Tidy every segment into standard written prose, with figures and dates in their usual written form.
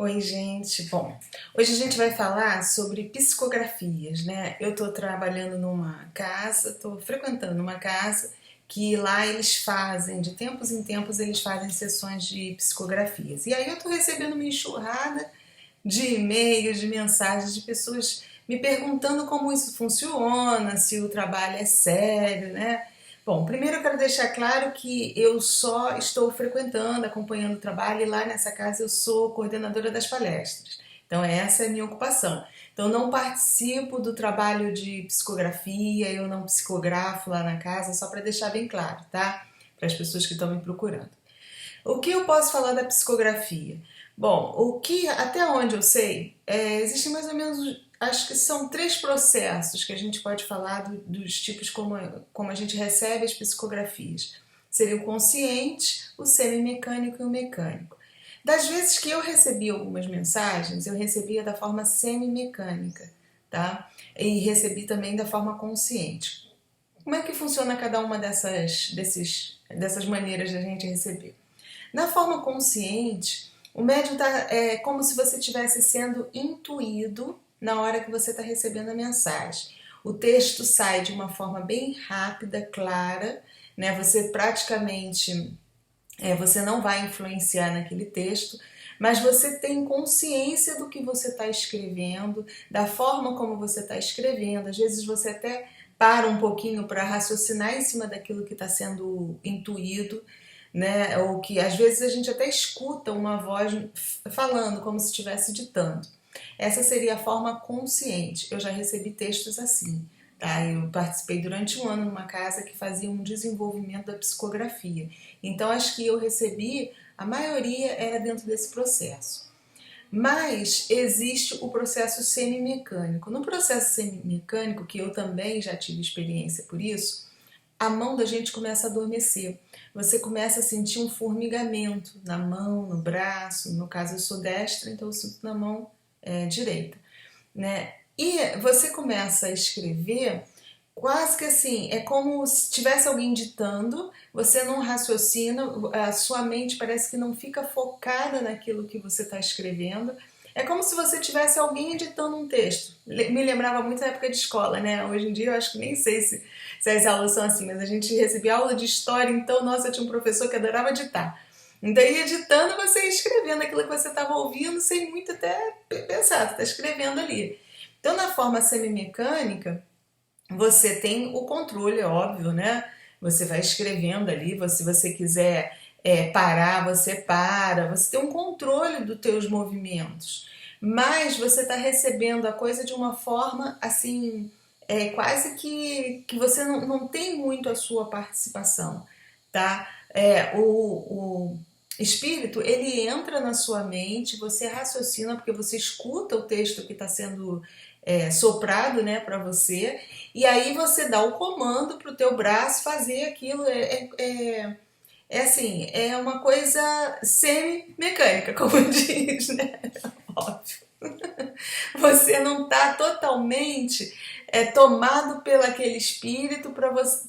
Oi, gente. Bom, hoje a gente vai falar sobre psicografias, né? Eu tô trabalhando numa casa, tô frequentando uma casa que lá eles fazem, de tempos em tempos, eles fazem sessões de psicografias. E aí eu tô recebendo uma enxurrada de e-mails, de mensagens de pessoas me perguntando como isso funciona, se o trabalho é sério, né? Bom, primeiro eu quero deixar claro que eu só estou frequentando, acompanhando o trabalho e lá nessa casa eu sou coordenadora das palestras. Então essa é a minha ocupação. Então não participo do trabalho de psicografia, eu não psicografo lá na casa, só para deixar bem claro, tá? Para as pessoas que estão me procurando. O que eu posso falar da psicografia? Bom, o que até onde eu sei, existem mais ou menos, acho que são três processos que a gente pode falar dos tipos como a gente recebe as psicografias. Seria o consciente, o semimecânico e o mecânico. Das vezes que eu recebi algumas mensagens, eu recebia da forma semimecânica, tá? E recebi também da forma consciente. Como é que funciona cada uma dessas maneiras da gente receber? Na forma consciente, o médium é como se você estivesse sendo intuído na hora que você está recebendo a mensagem. O texto sai de uma forma bem rápida, clara, né? Você praticamente você não vai influenciar naquele texto, mas você tem consciência do que você está escrevendo, da forma como você está escrevendo. Às vezes você até para um pouquinho para raciocinar em cima daquilo que está sendo intuído, né? Ou que às vezes a gente até escuta uma voz falando como se estivesse ditando. Essa seria a forma consciente. Eu já recebi textos assim. Tá? Eu participei durante um ano numa casa que fazia um desenvolvimento da psicografia. Então, acho que eu recebi, a maioria era dentro desse processo. Mas existe o processo semimecânico. No processo semimecânico, que eu também já tive experiência por isso, a mão da gente começa a adormecer. Você começa a sentir um formigamento na mão, no braço. No caso, eu sou destra, então eu sinto na mão direita, né? E você começa a escrever quase que assim, é como se tivesse alguém ditando, você não raciocina, a sua mente parece que não fica focada naquilo que você está escrevendo. É como se você tivesse alguém editando um texto. Me lembrava muito da época de escola, né? Hoje em dia eu acho que nem sei se as aulas são assim, mas a gente recebia aula de história, então, nossa, eu tinha um professor que adorava editar. Então, ia editando, você ia escrevendo aquilo que você estava ouvindo, sem muito até pensar, você está escrevendo ali. Então, na forma semimecânica, você tem o controle, é óbvio, né? Você vai escrevendo ali, se você quiser parar, você para, você tem um controle dos teus movimentos. Mas você está recebendo a coisa de uma forma assim, quase que você não tem muito a sua participação, tá? O espírito, ele entra na sua mente, você raciocina porque você escuta o texto que está sendo soprado, né, para você, e aí você dá o comando para o teu braço fazer aquilo. Assim, é uma coisa semi-mecânica, como diz, né? Óbvio. Você não está totalmente tomado pelo aquele espírito para você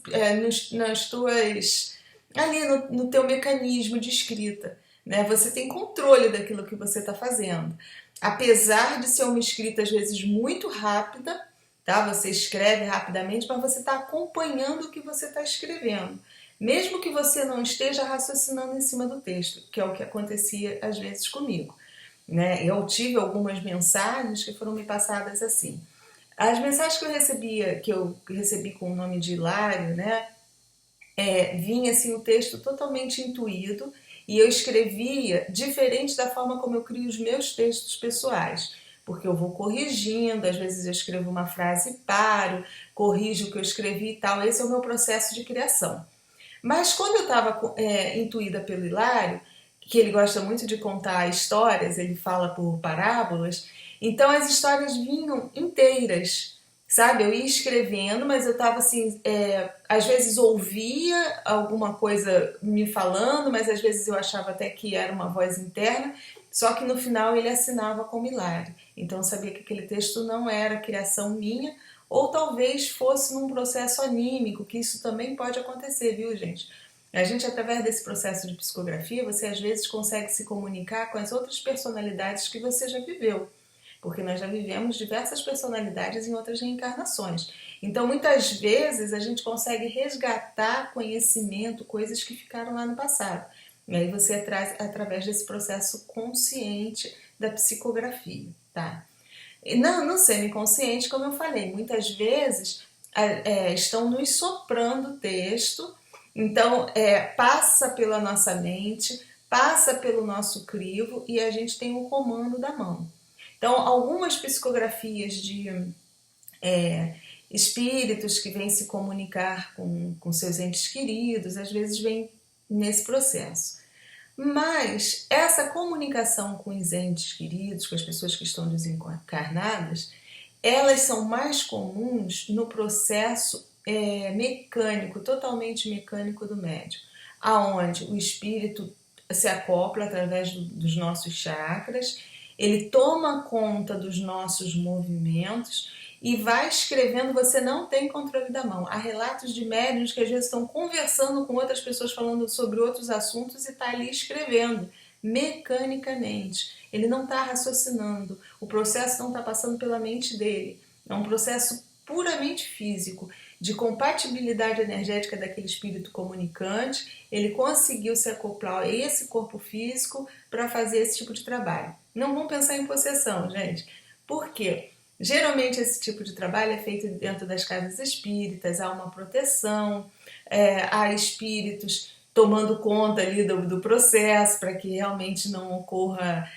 nas tuas ali no teu mecanismo de escrita, né? Você tem controle daquilo que você está fazendo. Apesar de ser uma escrita às vezes muito rápida, tá? Você escreve rapidamente, mas você está acompanhando o que você está escrevendo. Mesmo que você não esteja raciocinando em cima do texto, que é o que acontecia às vezes comigo, né? Eu tive algumas mensagens que foram me passadas assim. As mensagens que eu recebi com o nome de Hilário, né? Vinha assim o texto totalmente intuído e eu escrevia diferente da forma como eu crio os meus textos pessoais, porque eu vou corrigindo, às vezes eu escrevo uma frase e paro, corrijo o que eu escrevi e tal. Esse é o meu processo de criação. Mas quando eu estava intuída pelo Hilário, que ele gosta muito de contar histórias, ele fala por parábolas, então as histórias vinham inteiras, sabe? Eu ia escrevendo, mas eu estava assim, às vezes ouvia alguma coisa me falando, mas às vezes eu achava até que era uma voz interna, só que no final ele assinava como Hilário. Então eu sabia que aquele texto não era criação minha, ou talvez fosse num processo anímico, que isso também pode acontecer, viu, gente? A gente, através desse processo de psicografia, você às vezes consegue se comunicar com as outras personalidades que você já viveu, porque nós já vivemos diversas personalidades em outras reencarnações. Então, muitas vezes, a gente consegue resgatar conhecimento, coisas que ficaram lá no passado. E aí você traz através desse processo consciente da psicografia, tá? E no semiconsciente, como eu falei, muitas vezes estão nos soprando texto, então passa pela nossa mente, passa pelo nosso crivo e a gente tem o comando da mão. Então, algumas psicografias de espíritos que vêm se comunicar com seus entes queridos, às vezes vem nesse processo. Mas essa comunicação com os entes queridos, com as pessoas que estão desencarnadas, elas são mais comuns no processo mecânico, totalmente mecânico do médium, aonde o espírito se acopla através dos nossos chakras, ele toma conta dos nossos movimentos e vai escrevendo, você não tem controle da mão. Há relatos de médiuns que às vezes estão conversando com outras pessoas, falando sobre outros assuntos e está ali escrevendo, mecanicamente. Ele não está raciocinando, o processo não está passando pela mente dele. É um processo puramente físico, de compatibilidade energética daquele espírito comunicante. Ele conseguiu se acoplar a esse corpo físico para fazer esse tipo de trabalho. Não vão pensar em possessão, gente. Por quê? Geralmente esse tipo de trabalho é feito dentro das casas espíritas, há uma proteção, há espíritos tomando conta ali do processo para que realmente não ocorra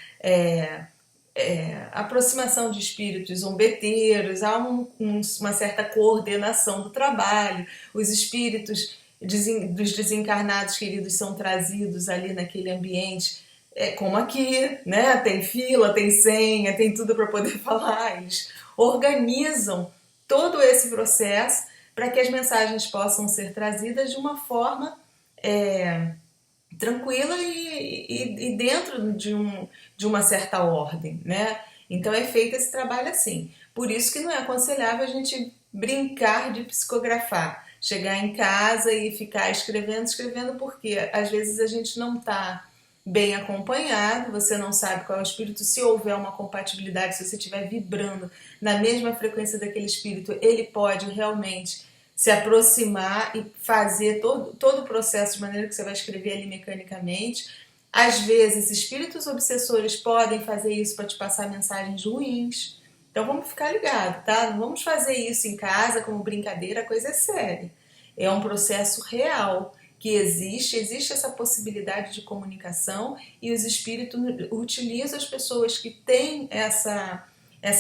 aproximação de espíritos zombeteiros, há uma certa coordenação do trabalho, os espíritos dos desencarnados queridos são trazidos ali naquele ambiente, como aqui, né? Tem fila, tem senha, tem tudo para poder falar, eles organizam todo esse processo para que as mensagens possam ser trazidas de uma forma tranquila e dentro de uma certa ordem, né? Então é feito esse trabalho assim. Por isso que não é aconselhável a gente brincar de psicografar, chegar em casa e ficar escrevendo, porque às vezes a gente não está bem acompanhado, você não sabe qual é o espírito, se houver uma compatibilidade, se você estiver vibrando na mesma frequência daquele espírito, ele pode realmente se aproximar e fazer todo o processo de maneira que você vai escrever ali mecanicamente. Às vezes, espíritos obsessores podem fazer isso para te passar mensagens ruins. Então vamos ficar ligados, tá? Não vamos fazer isso em casa como brincadeira, a coisa é séria. É um processo real que existe essa possibilidade de comunicação e os espíritos utilizam as pessoas que têm essa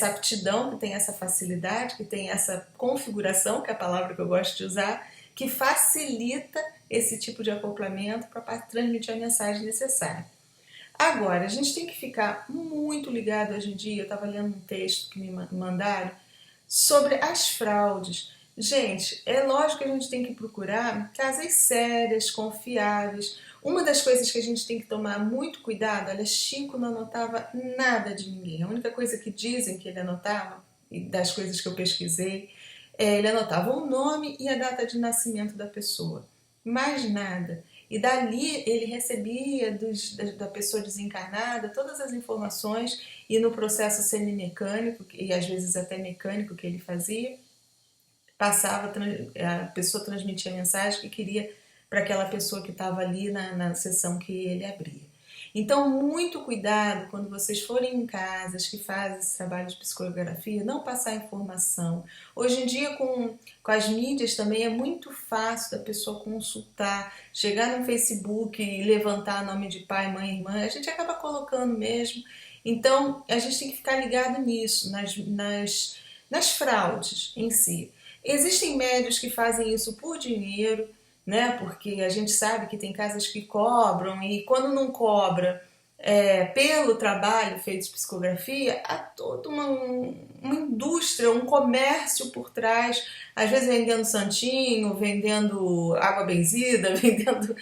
aptidão, que tem essa facilidade, que tem essa configuração, que é a palavra que eu gosto de usar, que facilita esse tipo de acoplamento para transmitir a mensagem necessária. Agora, a gente tem que ficar muito ligado hoje em dia, eu estava lendo um texto que me mandaram sobre as fraudes. Gente, é lógico que a gente tem que procurar casas sérias, confiáveis. Uma das coisas que a gente tem que tomar muito cuidado, olha, Chico não anotava nada de ninguém. A única coisa que dizem que ele anotava, e das coisas que eu pesquisei, ele anotava o nome e a data de nascimento da pessoa. Mais nada. E dali ele recebia da pessoa desencarnada todas as informações e no processo semimecânico, e às vezes até mecânico que ele fazia, passava, a pessoa transmitia a mensagem que queria para aquela pessoa que estava ali na sessão que ele abria. Então, muito cuidado quando vocês forem em casas que fazem esse trabalho de psicografia, não passar informação. Hoje em dia, com as mídias também, é muito fácil da pessoa consultar, chegar no Facebook e levantar nome de pai, mãe, irmã, a gente acaba colocando mesmo. Então, a gente tem que ficar ligado nisso, nas fraudes em si. Existem médios que fazem isso por dinheiro, né? Porque a gente sabe que tem casas que cobram e quando não cobra pelo trabalho feito de psicografia, há toda uma indústria, um comércio por trás, às vezes vendendo santinho, vendendo água benzida, vendendo mil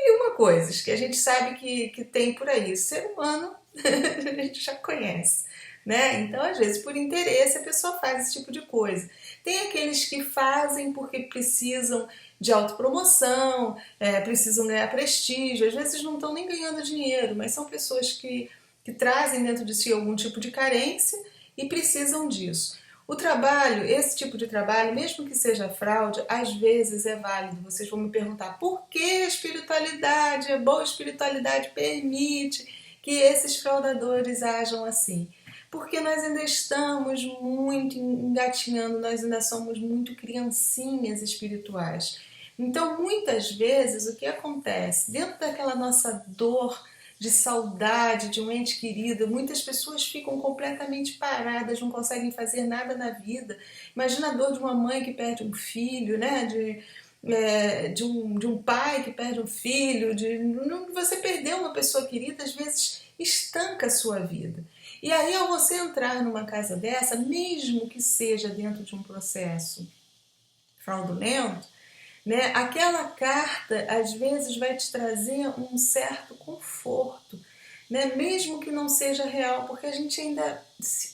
e uma coisas que a gente sabe que tem por aí. O ser humano a gente já conhece, né? Então, às vezes, por interesse, a pessoa faz esse tipo de coisa. Tem aqueles que fazem porque precisam de autopromoção, precisam ganhar prestígio, às vezes não estão nem ganhando dinheiro, mas são pessoas que trazem dentro de si algum tipo de carência e precisam disso. O trabalho, esse tipo de trabalho, mesmo que seja fraude, às vezes é válido. Vocês vão me perguntar por que a espiritualidade, a boa espiritualidade permite que esses fraudadores ajam assim? Porque nós ainda estamos muito engatinhando, nós ainda somos muito criancinhas espirituais. Então, muitas vezes, o que acontece? Dentro daquela nossa dor de saudade de um ente querido, muitas pessoas ficam completamente paradas, não conseguem fazer nada na vida. Imagina a dor de uma mãe que perde um filho, né? De um pai que perde um filho, você perder uma pessoa querida, às vezes estanca a sua vida. E aí, ao você entrar numa casa dessa, mesmo que seja dentro de um processo fraudulento, né, aquela carta às vezes vai te trazer um certo conforto, né, mesmo que não seja real, porque a gente ainda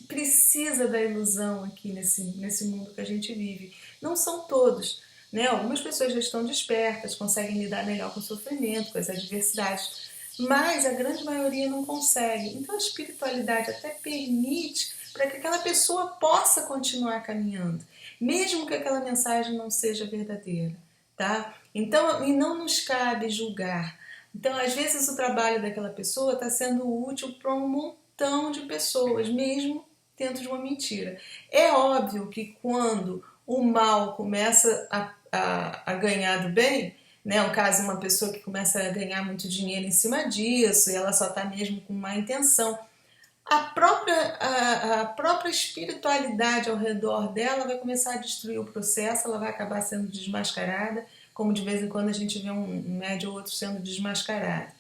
precisa da ilusão aqui nesse mundo que a gente vive. Não são todos. Né? Algumas pessoas já estão despertas, conseguem lidar melhor com o sofrimento, com as adversidades, mas a grande maioria não consegue. Então a espiritualidade até permite para que aquela pessoa possa continuar caminhando, mesmo que aquela mensagem não seja verdadeira, tá? Então, e não nos cabe julgar. Então, às vezes o trabalho daquela pessoa está sendo útil para um montão de pessoas, mesmo dentro de uma mentira. É óbvio que quando o mal começa a ganhar do bem, né? No caso, uma pessoa que começa a ganhar muito dinheiro em cima disso e ela só está mesmo com má intenção, a própria espiritualidade ao redor dela vai começar a destruir o processo, ela vai acabar sendo desmascarada, como de vez em quando a gente vê um médium ou outro sendo desmascarado,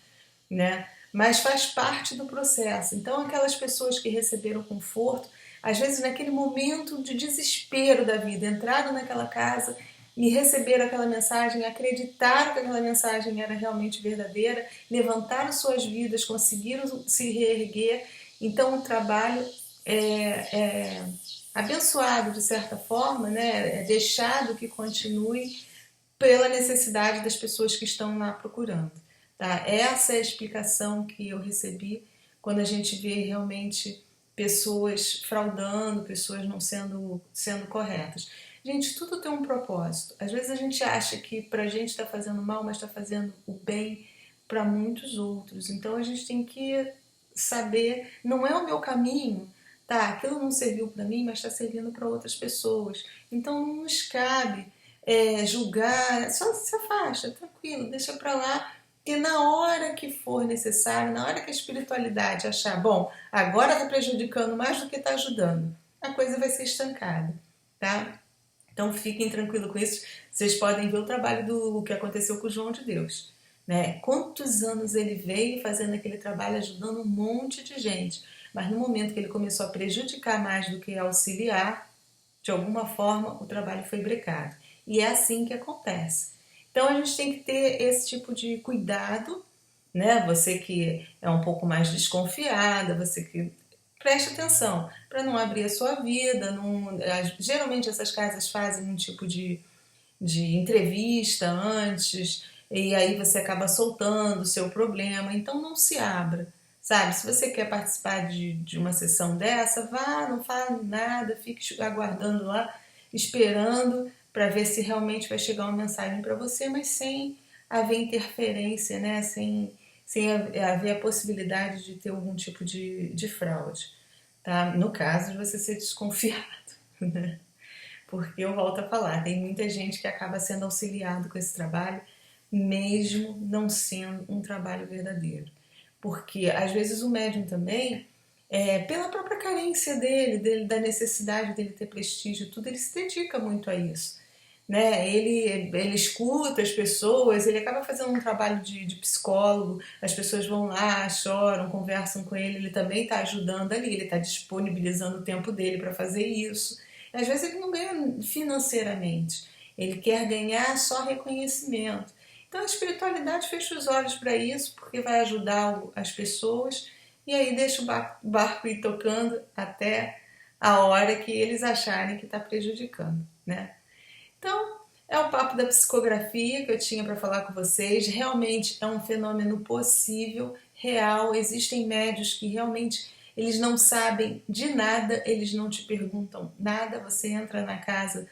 né? Mas faz parte do processo. Então, aquelas pessoas que receberam conforto, às vezes naquele momento de desespero da vida, entraram naquela casa e receberam aquela mensagem, acreditaram que aquela mensagem era realmente verdadeira, levantaram suas vidas, conseguiram se reerguer. Então o trabalho é abençoado de certa forma, né? É deixado que continue pela necessidade das pessoas que estão lá procurando. Tá? Essa é a explicação que eu recebi quando a gente vê realmente pessoas fraudando, pessoas não sendo corretas. Gente, tudo tem um propósito. Às vezes a gente acha que pra gente está fazendo mal, mas está fazendo o bem para muitos outros. Então a gente tem que saber, não é o meu caminho, tá? Aquilo não serviu para mim, mas está servindo para outras pessoas. Então não nos cabe julgar, só se afasta, tranquilo, deixa para lá, que na hora que for necessário, na hora que a espiritualidade achar, bom, agora está prejudicando mais do que está ajudando, a coisa vai ser estancada, tá? Então fiquem tranquilos com isso. Vocês podem ver o trabalho do que aconteceu com o João de Deus. Né? Quantos anos ele veio fazendo aquele trabalho, ajudando um monte de gente. Mas no momento que ele começou a prejudicar mais do que auxiliar, de alguma forma o trabalho foi brecado. E é assim que acontece. Então a gente tem que ter esse tipo de cuidado, né? Você que é um pouco mais desconfiada, você que preste atenção para não abrir a sua vida. Não... Geralmente essas casas fazem um tipo de entrevista antes, e aí você acaba soltando o seu problema. Então não se abra, sabe? Se você quer participar de uma sessão dessa, vá, não fale nada, fique aguardando lá, esperando para ver se realmente vai chegar uma mensagem para você, mas sem haver interferência, né? Sem haver a possibilidade de ter algum tipo de fraude, tá? No caso de você ser desconfiado, né? Porque eu volto a falar, tem muita gente que acaba sendo auxiliado com esse trabalho, mesmo não sendo um trabalho verdadeiro. Porque às vezes o médium também, pela própria carência dele, da necessidade dele ter prestígio, tudo, ele se dedica muito a isso. Né? Ele escuta as pessoas, ele acaba fazendo um trabalho de psicólogo, as pessoas vão lá, choram, conversam com ele também está ajudando ali, ele está disponibilizando o tempo dele para fazer isso. E às vezes ele não ganha financeiramente, ele quer ganhar só reconhecimento. Então a espiritualidade fecha os olhos para isso, porque vai ajudar as pessoas, e aí deixa o barco ir tocando até a hora que eles acharem que está prejudicando, né? Então, É o papo da psicografia que eu tinha para falar com vocês. Realmente é um fenômeno possível, real. Existem médios que realmente eles não sabem de nada, eles não te perguntam nada. Você entra na casa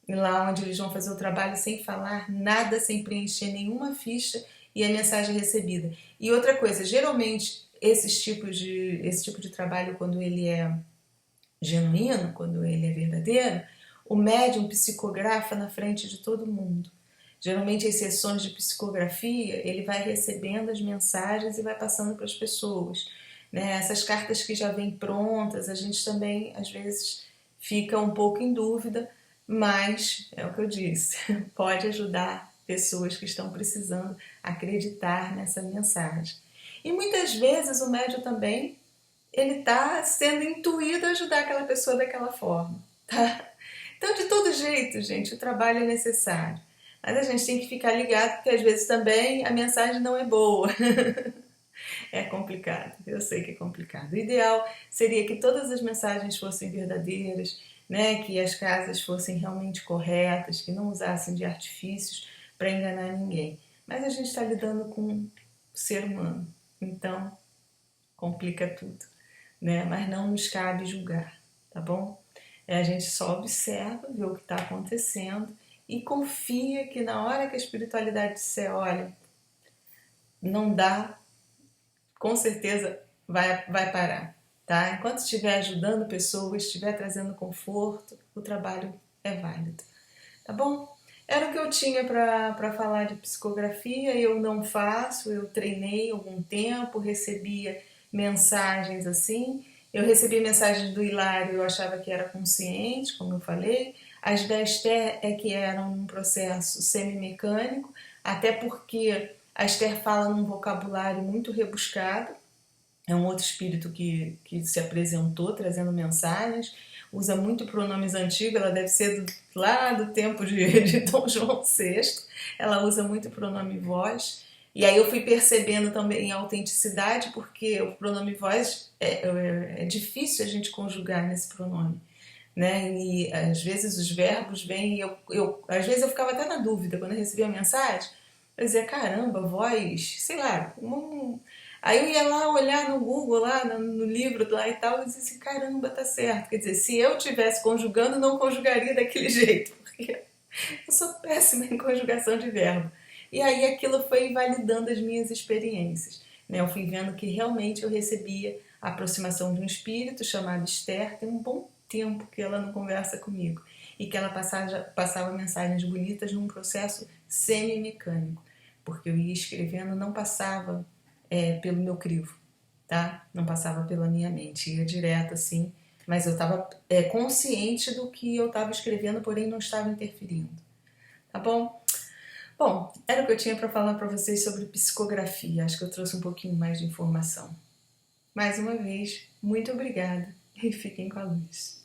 lá onde eles vão fazer o trabalho sem falar nada, sem preencher nenhuma ficha e a mensagem é recebida. E outra coisa, geralmente esse tipo de trabalho, quando ele é genuíno, quando ele é verdadeiro, o médium psicografa na frente de todo mundo. Geralmente, as sessões de psicografia, ele vai recebendo as mensagens e vai passando para as pessoas. Né? Essas cartas que já vêm prontas, a gente também, às vezes, fica um pouco em dúvida, mas, é o que eu disse, pode ajudar pessoas que estão precisando acreditar nessa mensagem. E muitas vezes o médium também ele está sendo intuído a ajudar aquela pessoa daquela forma, tá? Então, de todo jeito, gente, o trabalho é necessário. Mas a gente tem que ficar ligado, porque às vezes também a mensagem não é boa. É complicado, eu sei que é complicado. O ideal seria que todas as mensagens fossem verdadeiras, né? Que as casas fossem realmente corretas, que não usassem de artifícios para enganar ninguém. Mas a gente está lidando com o ser humano, então complica tudo, né? Mas não nos cabe julgar, tá bom? A gente só observa, vê o que está acontecendo e confia que na hora que a espiritualidade disser, olha, não dá, com certeza vai parar, tá? Enquanto estiver ajudando pessoas, estiver trazendo conforto, o trabalho é válido, tá bom? Era o que eu tinha para falar de psicografia, eu não faço, eu treinei algum tempo, recebia mensagens assim, eu recebi mensagens do Hilário, eu achava que era consciente, como eu falei, as da Esther é que eram um processo semi-mecânico, até porque a Esther fala num vocabulário muito rebuscado, é um outro espírito que se apresentou trazendo mensagens, usa muito pronomes antigos, ela deve ser lá do tempo de Dom João VI, ela usa muito pronome voz, e aí eu fui percebendo também a autenticidade, porque o pronome voz é difícil a gente conjugar nesse pronome, né? E às vezes os verbos vêm, às vezes eu ficava até na dúvida quando eu recebia a mensagem, eu dizia, caramba, voz, sei lá, aí eu ia lá olhar no Google, lá no livro lá e tal, e dizia assim, caramba, tá certo. Quer dizer, se eu estivesse conjugando, não conjugaria daquele jeito, porque eu sou péssima em conjugação de verbo. E aí aquilo foi invalidando as minhas experiências. Né? Eu fui vendo que realmente eu recebia a aproximação de um espírito chamado Esther, tem um bom tempo que ela não conversa comigo, e que ela passava mensagens bonitas num processo semi-mecânico, porque eu ia escrevendo, não passava pelo meu crivo, tá? Não passava pela minha mente, ia direto assim, mas eu estava consciente do que eu estava escrevendo, porém não estava interferindo, tá bom? Bom, era o que eu tinha para falar para vocês sobre psicografia, acho que eu trouxe um pouquinho mais de informação. Mais uma vez, muito obrigada e fiquem com a luz.